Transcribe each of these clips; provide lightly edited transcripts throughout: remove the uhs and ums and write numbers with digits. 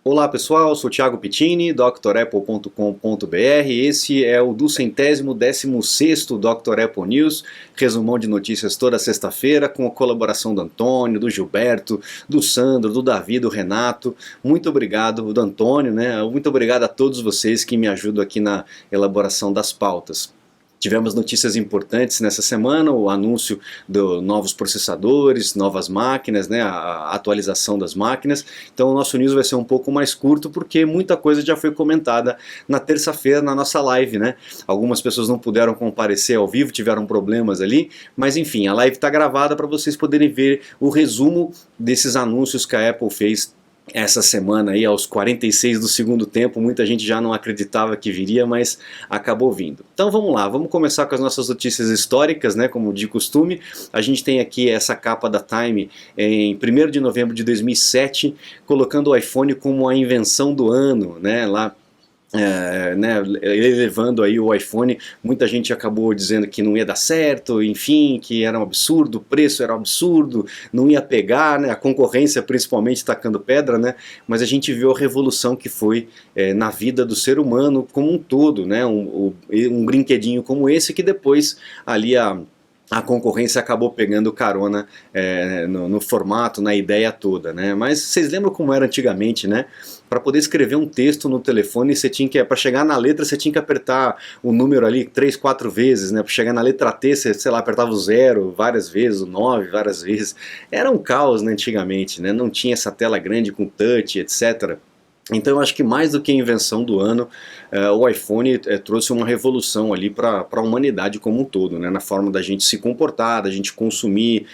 Olá pessoal, sou Thiago Pittini, drapple.com.br. Esse é o 216º Dr. Apple News, resumão de notícias toda sexta-feira, com a colaboração do Antônio, do Gilberto, do Sandro, do Davi, do Renato. Muito obrigado, do Antônio, né? Muito obrigado a todos vocês que me ajudam aqui na elaboração das pautas. Tivemos notícias importantes nessa semana, o anúncio de novos processadores, novas máquinas, né, a atualização das máquinas. Então o nosso news vai ser um pouco mais curto porque muita coisa já foi comentada na terça-feira na nossa live, né? Algumas pessoas não puderam comparecer ao vivo, tiveram problemas ali, mas enfim, a live está gravada para vocês poderem ver o resumo desses anúncios que a Apple fez essa semana aí aos 46 do segundo tempo. Muita gente já não acreditava que viria, mas acabou vindo. Então vamos lá, vamos começar com as nossas notícias históricas, né, como de costume. A gente tem aqui essa capa da Time em 1º de novembro de 2007, colocando o iPhone como a invenção do ano, né, lá né, elevando aí o iPhone. Muita gente acabou dizendo que não ia dar certo, enfim, que era um absurdo, o preço era um absurdo, não ia pegar, né, a concorrência principalmente tacando pedra, né, mas a gente viu a revolução que foi na vida do ser humano como um todo, né, um brinquedinho como esse que depois ali a concorrência acabou pegando carona no formato, na ideia toda, né? Mas vocês lembram como era antigamente, né? Para poder escrever um texto no telefone, você tinha que, para chegar na letra, você tinha que apertar o número ali 3, 4 vezes, né? Para chegar na letra T, você, sei lá, apertava o 0 várias vezes, o 9 várias vezes. Era um caos, né, antigamente, né? Não tinha essa tela grande com touch, etc. Então eu acho que mais do que a invenção do ano, o iPhone trouxe uma revolução ali para a humanidade como um todo, né, na forma da gente se comportar, da gente consumir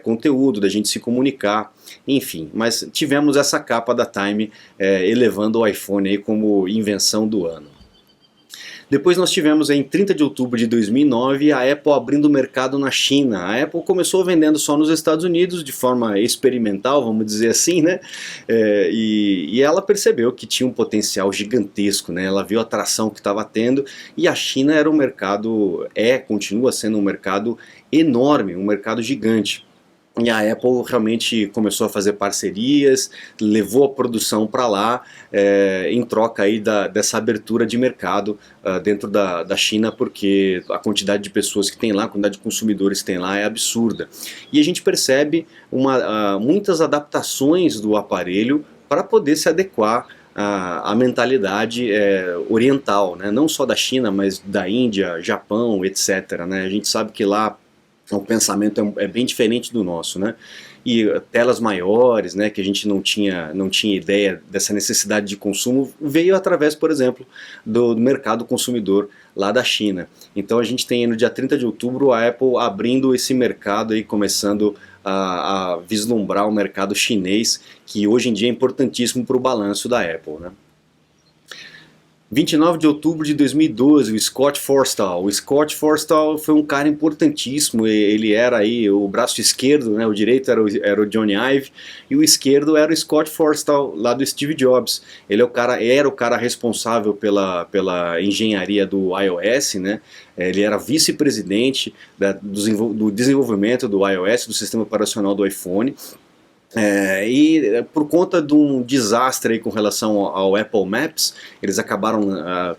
conteúdo, da gente se comunicar, enfim. Mas tivemos essa capa da Time elevando o iPhone aí como invenção do ano. Depois nós tivemos em 30 de outubro de 2009 a Apple abrindo o mercado na China. A Apple começou vendendo só nos Estados Unidos de forma experimental, vamos dizer assim, né? E ela percebeu que tinha um potencial gigantesco, né? Ela viu a atração que estava tendo e a China era um mercado, continua sendo um mercado enorme, um mercado gigante. E a Apple realmente começou a fazer parcerias, levou a produção para lá, em troca aí dessa abertura de mercado dentro da China, porque a quantidade de pessoas que tem lá, a quantidade de consumidores que tem lá é absurda. E a gente percebe muitas adaptações do aparelho para poder se adequar à mentalidade oriental, né? Não só da China, mas da Índia, Japão, etc. Né? A gente sabe que lá o pensamento é bem diferente do nosso, né? E telas maiores, né, que a gente não tinha ideia dessa necessidade de consumo, veio através, por exemplo, do mercado consumidor lá da China. Então a gente tem no dia 30 de outubro a Apple abrindo esse mercado e começando a vislumbrar o mercado chinês, que hoje em dia é importantíssimo para o balanço da Apple, né? 29 de outubro de 2012, o Scott Forstall. O Scott Forstall foi um cara importantíssimo, ele era aí o braço esquerdo, né, o direito era o Johnny Ive, e o esquerdo era o Scott Forstall, lá do Steve Jobs. Ele era o cara responsável pela engenharia do iOS, né, ele era vice-presidente do desenvolvimento do iOS, do sistema operacional do iPhone. E por conta de um desastre aí com relação ao Apple Maps, eles acabaram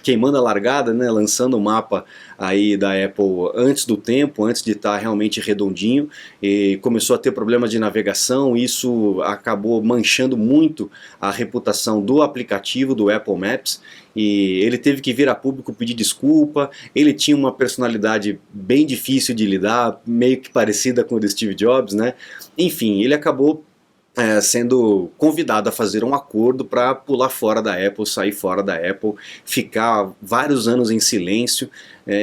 queimando a largada, né, lançando o mapa aí da Apple antes do tempo, antes de estar realmente redondinho, e começou a ter problemas de navegação. Isso acabou manchando muito a reputação do aplicativo do Apple Maps, e ele teve que vir a público pedir desculpa. Ele tinha uma personalidade bem difícil de lidar, meio que parecida com o do Steve Jobs, né? Enfim, ele acabou sendo convidado a fazer um acordo para pular fora da Apple, sair fora da Apple, ficar vários anos em silêncio,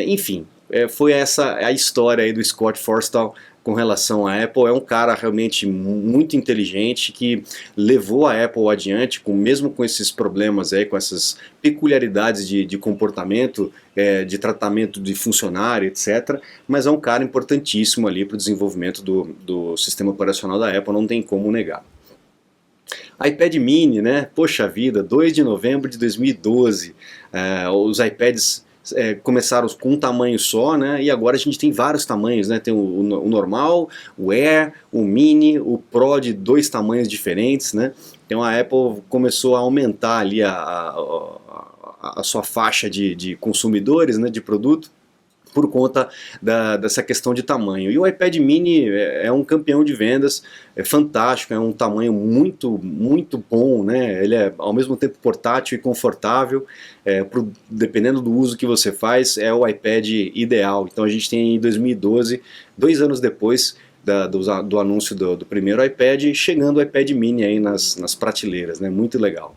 enfim, foi essa a história aí do Scott Forstall com relação à Apple. É um cara realmente muito inteligente que levou a Apple adiante, mesmo com esses problemas aí, com essas peculiaridades de comportamento, de tratamento de funcionário, etc. Mas é um cara importantíssimo ali para o desenvolvimento do sistema operacional da Apple, não tem como negar. iPad mini, né? Poxa vida, 2 de novembro de 2012, os iPads começaram com um tamanho só, né? E agora a gente tem vários tamanhos, né? Tem o normal, o Air, o Mini, o Pro de 2 tamanhos diferentes, né? Então a Apple começou a aumentar ali a sua faixa de consumidores, né, de produto, por conta dessa questão de tamanho. E o iPad mini é um campeão de vendas, é fantástico, é um tamanho muito, muito bom, né? Ele é ao mesmo tempo portátil e confortável, dependendo do uso que você faz, é o iPad ideal. Então a gente tem em 2012, 2 anos depois do anúncio do primeiro iPad, chegando o iPad mini aí nas prateleiras, né? Muito legal.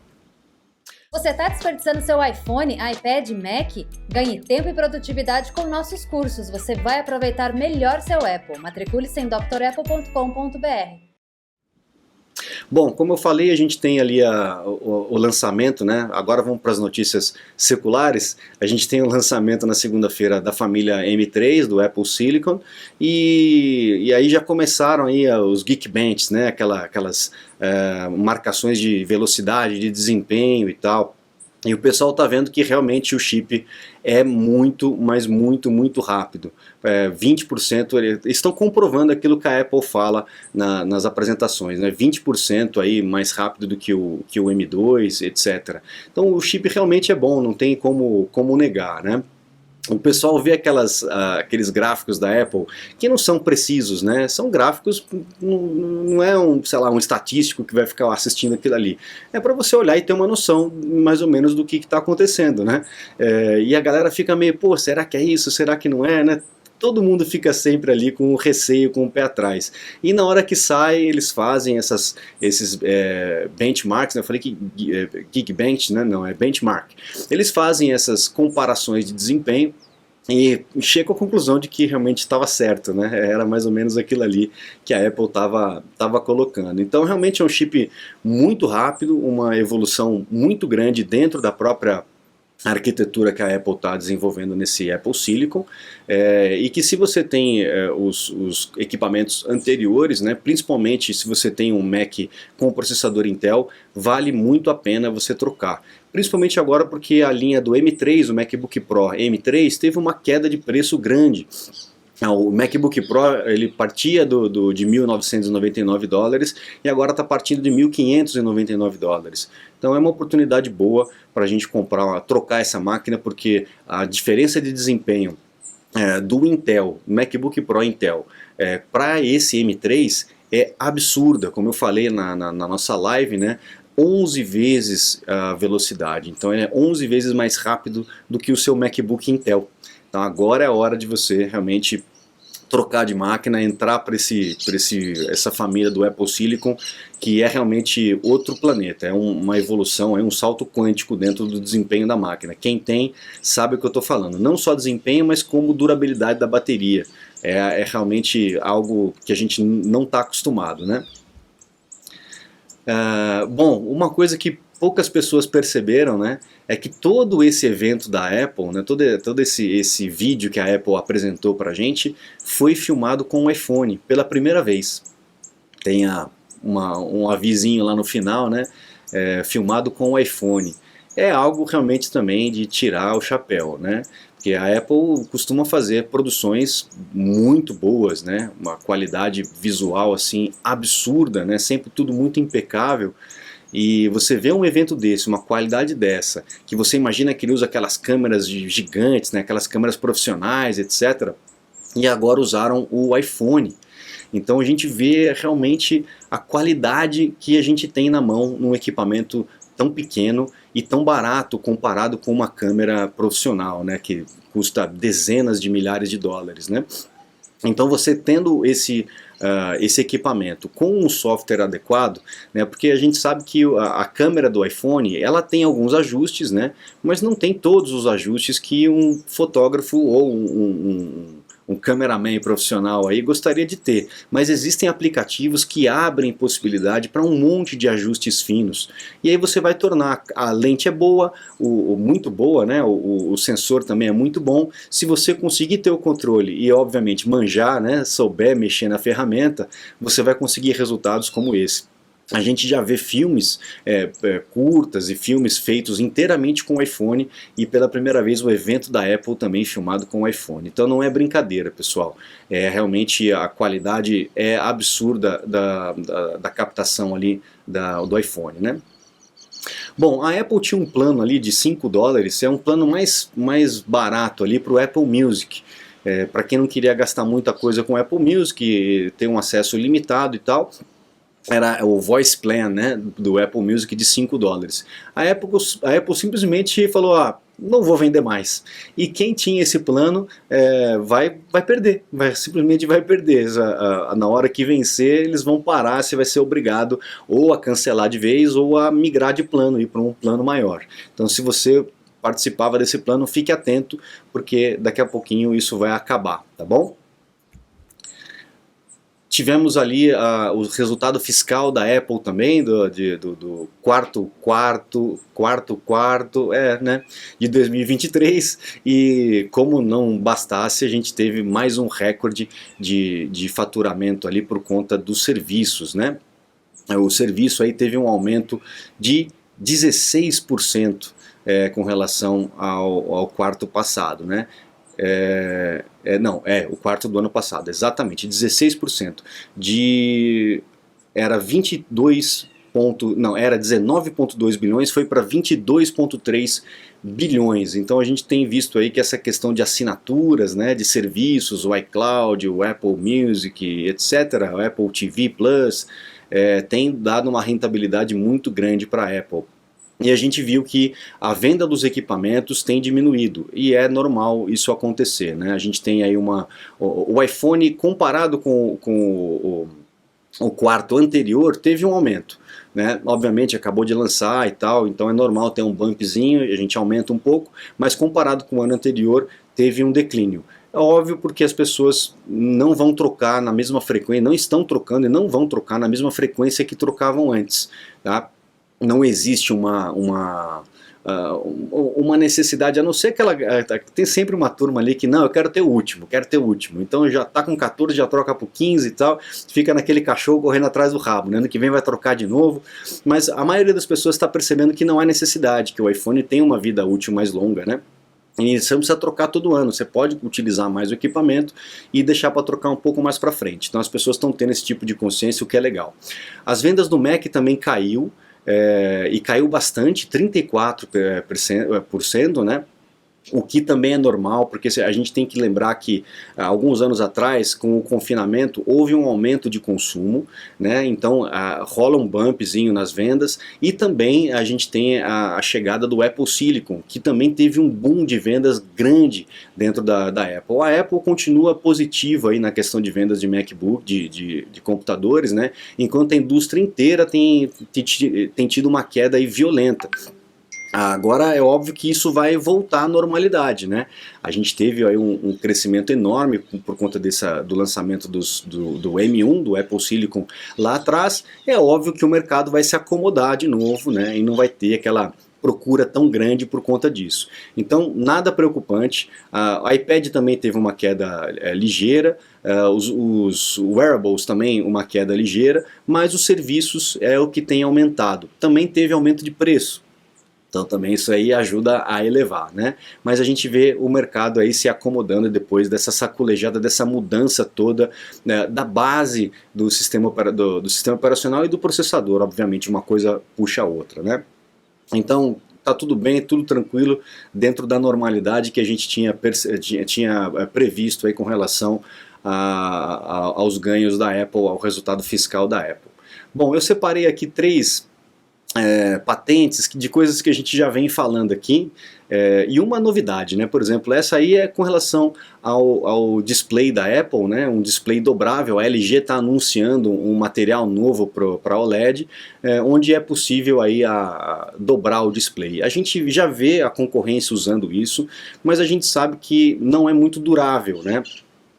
Você está desperdiçando seu iPhone, iPad, Mac? Ganhe tempo e produtividade com nossos cursos. Você vai aproveitar melhor seu Apple. Matricule-se em drapple.com.br. Bom, como eu falei, a gente tem ali o lançamento, né? Agora vamos para as notícias seculares. A gente tem o lançamento na segunda-feira da família M3 do Apple Silicon e aí já começaram aí os Geekbench, né? Aquelas marcações de velocidade, de desempenho e tal. E o pessoal está vendo que realmente o chip é muito, mas muito, muito rápido. 20%, eles estão comprovando aquilo que a Apple fala nas apresentações, né? 20% aí mais rápido do que o M2, etc. Então o chip realmente é bom, não tem como negar, né? O pessoal vê aqueles gráficos da Apple que não são precisos, né? São gráficos, não é sei lá, um estatístico que vai ficar assistindo aquilo ali. É para você olhar e ter uma noção mais ou menos do que está acontecendo, né? E a galera fica meio, pô, será que é isso? Será que não é, né? Todo mundo fica sempre ali com o receio, com o pé atrás. E na hora que sai, eles fazem esses benchmarks, né? Eu falei que Geekbench, né? Não, é benchmark. Eles fazem essas comparações de desempenho e chegam à conclusão de que realmente estava certo, né? Era mais ou menos aquilo ali que a Apple estava colocando. Então realmente é um chip muito rápido, uma evolução muito grande dentro da própria arquitetura que a Apple está desenvolvendo nesse Apple Silicon, e que se você tem os equipamentos anteriores, né, principalmente se você tem um Mac com processador Intel, vale muito a pena você trocar. Principalmente agora porque a linha do M3, o MacBook Pro M3, teve uma queda de preço grande. O MacBook Pro ele partia de $1.999 e agora está partindo de $1.599. Então é uma oportunidade boa para a gente trocar essa máquina, porque a diferença de desempenho do Intel, MacBook Pro Intel, para esse M3 é absurda, como eu falei na nossa live, né? 11 vezes a velocidade, então é 11 vezes mais rápido do que o seu MacBook Intel. Então agora é a hora de você realmente trocar de máquina, entrar para essa família do Apple Silicon, que é realmente outro planeta, é uma evolução, é um salto quântico dentro do desempenho da máquina. Quem tem sabe o que eu estou falando, não só desempenho, mas como durabilidade da bateria. É realmente algo que a gente não está acostumado, né? Bom, uma coisa que poucas pessoas perceberam, né, é que todo esse evento da Apple, né, todo esse vídeo que a Apple apresentou pra gente, foi filmado com o iPhone pela primeira vez. Tem um avisinho lá no final, né, filmado com o iPhone. É algo realmente também de tirar o chapéu, né? Porque a Apple costuma fazer produções muito boas, né? Uma qualidade visual assim absurda, né? Sempre tudo muito impecável. E você vê um evento desse, uma qualidade dessa, que você imagina que ele usa aquelas câmeras gigantes, né? Aquelas câmeras profissionais, etc. E agora usaram o iPhone. Então a gente vê realmente a qualidade que a gente tem na mão num equipamento tão pequeno e tão barato comparado com uma câmera profissional, né, que custa dezenas de milhares de dólares, né? Então você tendo esse equipamento com um software adequado, né, porque a gente sabe que a câmera do iPhone ela tem alguns ajustes, né, mas não tem todos os ajustes que um fotógrafo ou um cameraman profissional aí gostaria de ter, mas existem aplicativos que abrem possibilidade para um monte de ajustes finos, e aí você vai tornar, a lente é boa, muito boa, né? O sensor também é muito bom. Se você conseguir ter o controle e obviamente manjar, né, souber mexer na ferramenta, você vai conseguir resultados como esse. a gente já vê filmes curtas e filmes feitos inteiramente com o iPhone, e pela primeira vez o evento da Apple também filmado com o iPhone. Então não é brincadeira, pessoal. Realmente a qualidade é absurda da captação ali do iPhone, né? Bom, a Apple tinha um plano ali de $5, é um plano mais barato ali para o Apple Music. Para quem não queria gastar muita coisa com o Apple Music, ter um acesso limitado e tal, era o Voice Plan, né, do Apple Music de $5. A Apple simplesmente falou, não vou vender mais. E quem tinha esse plano vai perder, simplesmente vai perder. Na hora que vencer, eles vão parar, você vai ser obrigado ou a cancelar de vez ou a migrar de plano, ir para um plano maior. Então se você participava desse plano, fique atento, porque daqui a pouquinho isso vai acabar, tá bom? Tivemos ali o resultado fiscal da Apple também, do quarto, né, de 2023, e como não bastasse, a gente teve mais um recorde de faturamento ali por conta dos serviços, né? O serviço aí teve um aumento de 16% com relação ao quarto passado, né? O quarto do ano passado, exatamente, 16%. Era 19,2 bilhões, foi para 22,3 bilhões. Então a gente tem visto aí que essa questão de assinaturas, né, de serviços, o iCloud, o Apple Music, etc., o Apple TV Plus, tem dado uma rentabilidade muito grande para a Apple. E a gente viu que a venda dos equipamentos tem diminuído, e é normal isso acontecer, né? A gente tem aí o iPhone comparado com o quarto anterior teve um aumento, né? Obviamente acabou de lançar e tal, então é normal ter um bumpzinho, a gente aumenta um pouco, mas comparado com o ano anterior teve um declínio. É óbvio, porque as pessoas não vão trocar na mesma frequência, não estão trocando e não vão trocar na mesma frequência que trocavam antes, tá? Não existe uma necessidade, a não ser que tem sempre uma turma ali que não, eu quero ter o último, então já está com 14, já troca por 15 e tal, fica naquele cachorro correndo atrás do rabo, né? Ano que vem vai trocar de novo, mas a maioria das pessoas está percebendo que não há necessidade, que o iPhone tem uma vida útil mais longa, né? E você não precisa trocar todo ano, você pode utilizar mais o equipamento e deixar para trocar um pouco mais para frente. Então as pessoas estão tendo esse tipo de consciência, o que é legal. As vendas do Mac também caiu, e caiu bastante, 34%, né? O que também é normal, porque a gente tem que lembrar que alguns anos atrás, com o confinamento, houve um aumento de consumo, né? Então rola um bumpzinho nas vendas, e também a gente tem a chegada do Apple Silicon, que também teve um boom de vendas grande dentro da Apple. A Apple continua positiva aí na questão de vendas de MacBook, de computadores, né? Enquanto a indústria inteira tem tido uma queda aí violenta. Agora é óbvio que isso vai voltar à normalidade, né? A gente teve aí um crescimento enorme por conta do lançamento do M1, do Apple Silicon lá atrás. É óbvio que o mercado vai se acomodar de novo, né? E não vai ter aquela procura tão grande por conta disso. Então nada preocupante. O iPad também teve uma queda ligeira, os wearables também uma queda ligeira, mas os serviços é o que tem aumentado. Também teve aumento de preço. Então também isso aí ajuda a elevar, né? Mas a gente vê o mercado aí se acomodando depois dessa saculejada, dessa mudança toda, né, da base do sistema operacional e do processador. Obviamente uma coisa puxa a outra, né? Então tá tudo bem, tudo tranquilo, dentro da normalidade que a gente tinha previsto aí com relação aos ganhos da Apple, ao resultado fiscal da Apple. Bom, eu separei aqui três patentes de coisas que a gente já vem falando aqui, e uma novidade, né? Por exemplo, essa aí é com relação ao display da Apple, né? Um display dobrável. A LG está anunciando um material novo para OLED, onde é possível aí dobrar o display. A gente já vê a concorrência usando isso, mas a gente sabe que não é muito durável, né?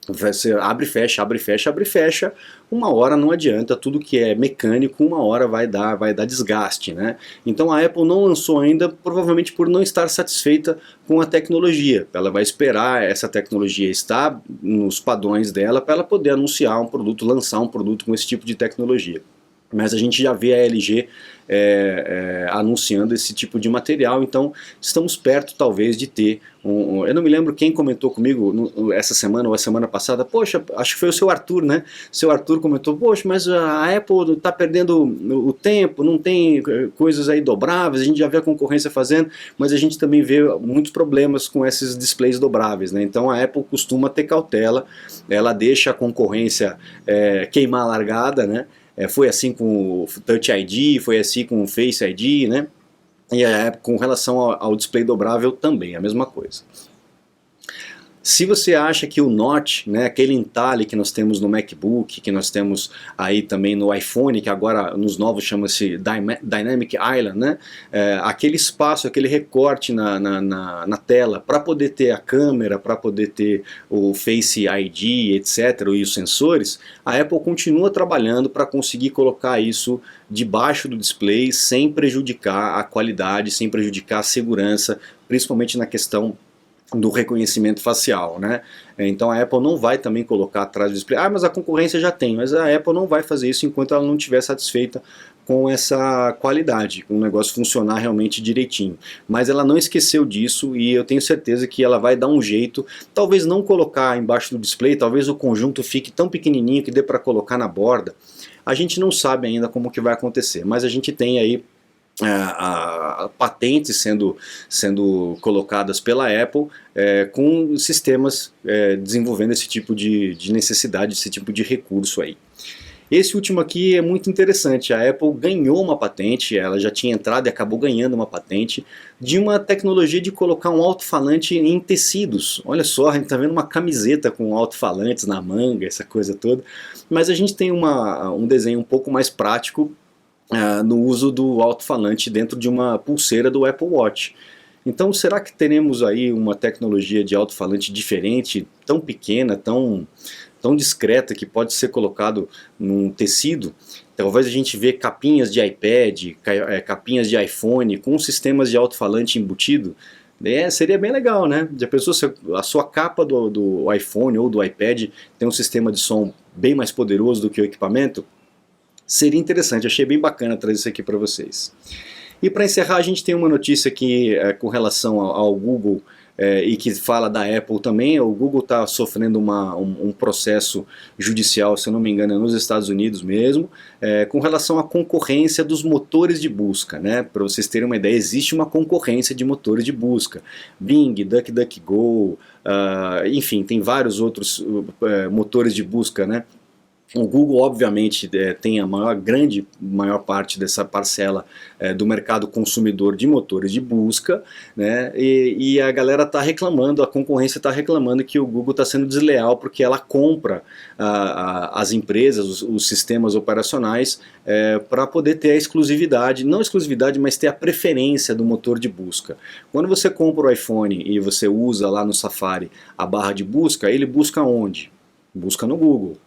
Você abre e fecha, abre e fecha, abre e fecha, uma hora não adianta, tudo que é mecânico, uma hora vai dar desgaste, né? Então a Apple não lançou ainda, provavelmente por não estar satisfeita com a tecnologia. Ela vai esperar essa tecnologia estar nos padrões dela para ela poder anunciar um produto, lançar um produto com esse tipo de tecnologia. mas a gente já vê a LG anunciando esse tipo de material, então estamos perto talvez de ter eu não me lembro quem comentou comigo essa semana ou a semana passada, poxa, acho que foi o seu Arthur, né? Seu Arthur comentou, poxa, mas a Apple está perdendo o tempo, não tem coisas aí dobráveis, a gente já vê a concorrência fazendo, mas a gente também vê muitos problemas com esses displays dobráveis, né? Então a Apple costuma ter cautela, ela deixa a concorrência queimar a largada, né? Foi assim com o Touch ID, foi assim com o Face ID, né? E com relação ao display dobrável também, a mesma coisa. Se você acha que o Notch, né, aquele entalhe que nós temos no MacBook, que nós temos aí também no iPhone, que agora nos novos chama-se Dynamic Island, né, aquele espaço, aquele recorte na tela para poder ter a câmera, para poder ter o Face ID, etc., e os sensores, a Apple continua trabalhando para conseguir colocar isso debaixo do display sem prejudicar a qualidade, sem prejudicar a segurança, principalmente na questão do reconhecimento facial, né? Então a Apple não vai também colocar atrás do display, mas a concorrência já tem, mas a Apple não vai fazer isso enquanto ela não estiver satisfeita com essa qualidade, com o negócio funcionar realmente direitinho. Mas ela não esqueceu disso e eu tenho certeza que ela vai dar um jeito, talvez não colocar embaixo do display, talvez o conjunto fique tão pequenininho que dê para colocar na borda. A gente não sabe ainda como que vai acontecer, mas a gente tem aí patentes sendo colocadas pela Apple com sistemas desenvolvendo esse tipo de necessidade, esse tipo de recurso aí. Esse último aqui é muito interessante, a Apple ganhou uma patente, ela já tinha entrado e acabou ganhando uma patente de uma tecnologia de colocar um alto-falante em tecidos. Olha só, a gente está vendo uma camiseta com alto-falantes na manga, essa coisa toda, mas a gente tem um desenho um pouco mais prático no uso do alto-falante dentro de uma pulseira do Apple Watch. Então será que teremos aí uma tecnologia de alto-falante diferente, tão pequena, tão discreta, que pode ser colocado num tecido? Talvez a gente vê capinhas de iPad, capinhas de iPhone com sistemas de alto-falante embutido. Seria bem legal, né? Já pensou se a sua capa do iPhone ou do iPad tem um sistema de som bem mais poderoso do que o equipamento? Seria interessante, achei bem bacana trazer isso aqui para vocês. E para encerrar, a gente tem uma notícia aqui com relação ao Google e que fala da Apple também. O Google está sofrendo um processo judicial, se eu não me engano, nos Estados Unidos mesmo, com relação à concorrência dos motores de busca, né? Para vocês terem uma ideia, existe uma concorrência de motores de busca. Bing, DuckDuckGo, enfim, tem vários outros motores de busca, né? O Google, obviamente, tem a maior parte dessa parcela do mercado consumidor de motores de busca, né? E a galera está reclamando, a concorrência está reclamando que o Google está sendo desleal porque ela compra as empresas, os sistemas operacionais, para poder ter a exclusividade, não exclusividade, mas ter a preferência do motor de busca. Quando você compra o iPhone e você usa lá no Safari a barra de busca, ele busca onde? Busca no Google.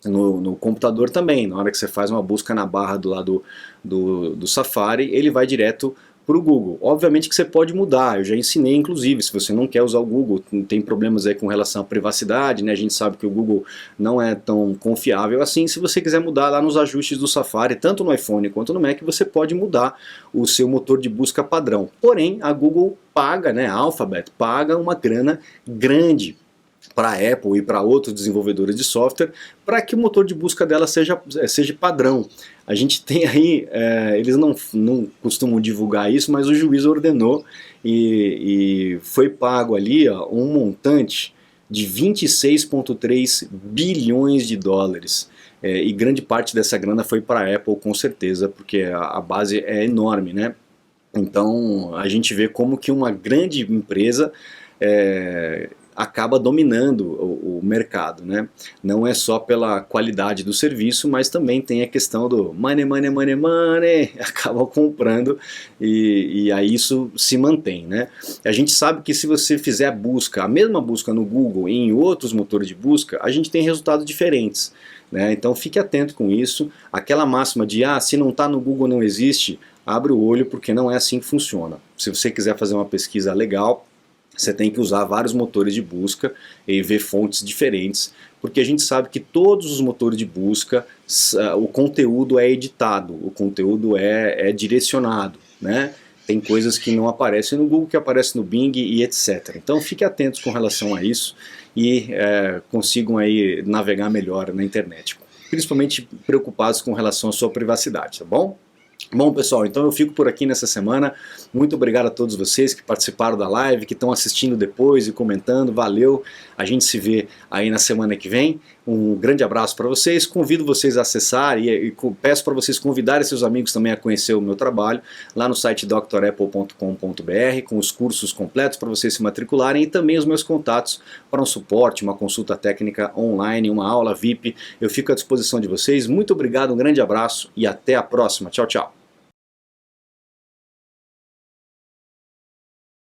No computador também, na hora que você faz uma busca na barra do lado do Safari, ele vai direto para o Google. Obviamente que você pode mudar, eu já ensinei inclusive, se você não quer usar o Google, tem problemas aí com relação à privacidade, né? A gente sabe que o Google não é tão confiável assim. Se você quiser mudar lá nos ajustes do Safari, tanto no iPhone quanto no Mac, você pode mudar o seu motor de busca padrão. Porém, a Google paga, né, a Alphabet paga uma grana grande para a Apple e para outros desenvolvedores de software, para que o motor de busca dela seja padrão. A gente tem aí, eles não costumam divulgar isso, mas o juiz ordenou e foi pago ali um montante de 26,3 bilhões de dólares. E grande parte dessa grana foi para a Apple, com certeza, porque a base é enorme, né? Então a gente vê como que uma grande empresa acaba dominando o mercado, né? Não é só pela qualidade do serviço, mas também tem a questão do money, money, money, money, acaba comprando e aí isso se mantém, né? A gente sabe que se você fizer a mesma busca no Google e em outros motores de busca, a gente tem resultados diferentes, né? Então fique atento com isso. Aquela máxima de se não está no Google não existe, abre o olho, porque não é assim que funciona. Se você quiser fazer uma pesquisa legal, você tem que usar vários motores de busca e ver fontes diferentes, porque a gente sabe que todos os motores de busca, o conteúdo é editado, o conteúdo é direcionado, né? Tem coisas que não aparecem no Google, que aparecem no Bing e etc. Então fiquem atentos com relação a isso e consigam aí navegar melhor na internet, principalmente preocupados com relação à sua privacidade, tá bom? Bom, pessoal, então eu fico por aqui nessa semana. Muito obrigado a todos vocês que participaram da live, que estão assistindo depois e comentando. Valeu, a gente se vê aí na semana que vem. Um grande abraço para vocês. Convido vocês a acessar e peço para vocês convidarem seus amigos também a conhecer o meu trabalho lá no site drapple.com.br, com os cursos completos para vocês se matricularem e também os meus contatos para um suporte, uma consulta técnica online, uma aula VIP. Eu fico à disposição de vocês. Muito obrigado, um grande abraço e até a próxima. Tchau, tchau.